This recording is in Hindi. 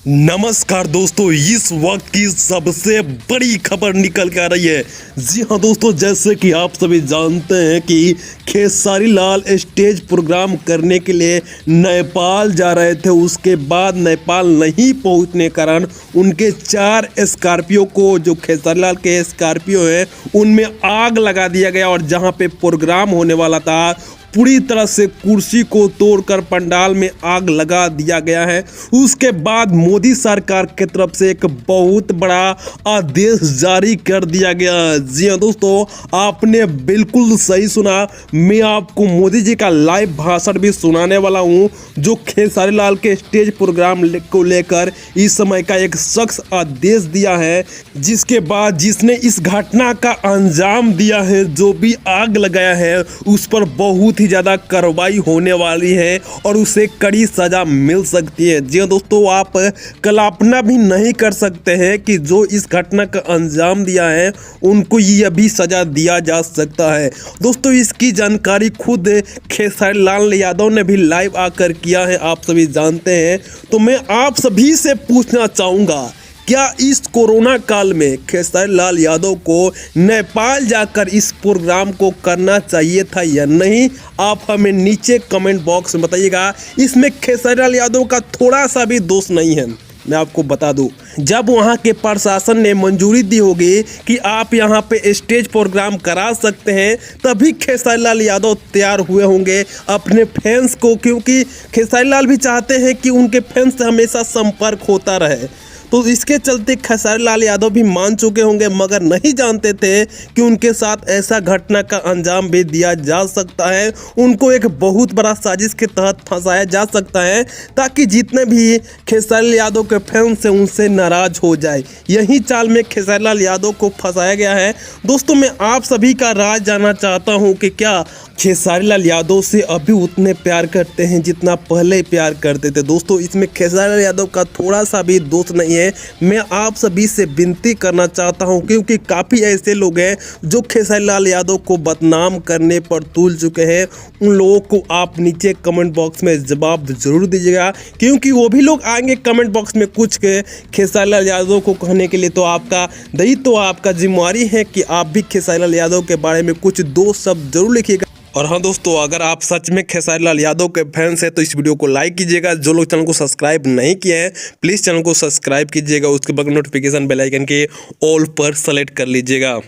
नमस्कार दोस्तों, इस वक्त की सबसे बड़ी खबर निकल के आ रही है। जी हाँ दोस्तों, जैसे कि आप सभी जानते हैं कि खेसारी लाल स्टेज प्रोग्राम करने के लिए नेपाल जा रहे थे। उसके बाद नेपाल नहीं पहुंचने के कारण उनके 4 स्कॉर्पियो को, जो खेसारी लाल के स्कॉर्पियो हैं, उनमें आग लगा दिया गया। और जहां पे प्रोग्राम होने वाला था, पूरी तरह से कुर्सी को तोड़कर पंडाल में आग लगा दिया गया है। उसके बाद मोदी सरकार की तरफ से एक बहुत बड़ा आदेश जारी कर दिया गया। जी हाँ दोस्तों, आपने बिल्कुल सही सुना। मैं आपको मोदी जी का लाइव भाषण भी सुनाने वाला हूँ, जो खेसारी लाल के स्टेज प्रोग्राम को लेकर इस समय का एक सख्त आदेश दिया है, जिसके बाद जिसने इस घटना का अंजाम दिया है, जो भी आग लगाया है, उस पर बहुत ही ज़्यादा कार्रवाई होने वाली है और उसे कड़ी सजा मिल सकती है। जी हाँ दोस्तों, आप कल्पना भी नहीं कर सकते हैं कि जो इस घटना का अंजाम दिया है, उनको ये भी सजा दिया जा सकता है। दोस्तों, इसकी जानकारी खुद खेसारी लाल यादव ने भी लाइव आकर किया है, आप सभी जानते हैं। तो मैं आप सभी से पूछना चाहूँगा, क्या इस कोरोना काल में खेसारी लाल यादव को नेपाल जाकर इस प्रोग्राम को करना चाहिए था या नहीं? आप हमें नीचे कमेंट बॉक्स में बताइएगा। इसमें खेसारी लाल यादव का थोड़ा सा भी दोष नहीं है। मैं आपको बता दूं, जब वहां के प्रशासन ने मंजूरी दी होगी कि आप यहां पे स्टेज प्रोग्राम करा सकते हैं, तभी खेसारी लाल यादव तैयार हुए होंगे अपने फैंस को, क्योंकि खेसारी लाल भी चाहते हैं कि उनके फैंस से हमेशा संपर्क होता रहे। तो इसके चलते खेसारी लाल यादव भी मान चुके होंगे, मगर नहीं जानते थे कि उनके साथ ऐसा घटना का अंजाम भी दिया जा सकता है। उनको एक बहुत बड़ा साजिश के तहत फंसाया जा सकता है, ताकि जितने भी खेसारी लाल यादव के फैंस हैं उनसे नाराज हो जाए। यही चाल में खेसारी लाल यादव को फंसाया गया है। दोस्तों, मैं आप सभी का राय जानना चाहता हूँ कि क्या खेसारी लाल यादव से अभी उतने प्यार करते हैं जितना पहले प्यार करते थे? दोस्तों, इसमें खेसारी लाल यादव का थोड़ा सा भी दोष नहीं है। मैं आप सभी से विनती करना चाहता हूं, क्योंकि काफ़ी ऐसे लोग हैं जो खेसारी लाल यादव को बदनाम करने पर तुल चुके हैं। उन लोगों को आप नीचे कमेंट बॉक्स में जवाब जरूर दीजिएगा, क्योंकि वो भी लोग आएंगे कमेंट बॉक्स में कुछ के खेसारी लाल यादव को कहने के लिए। तो आपका दायित्व, आपका जिम्मेवारी है कि आप भी खेसारी लाल यादव के बारे में कुछ 2 शब्द जरूर लिखिएगा। और हाँ दोस्तों, अगर आप सच में खेसारी लाल यादव के फैंस हैं तो इस वीडियो को लाइक कीजिएगा। जो लोग चैनल को सब्सक्राइब नहीं किए हैं, प्लीज़ चैनल को सब्सक्राइब कीजिएगा। उसके बाद नोटिफिकेशन बेल आइकन के ऑल पर सेलेक्ट कर लीजिएगा।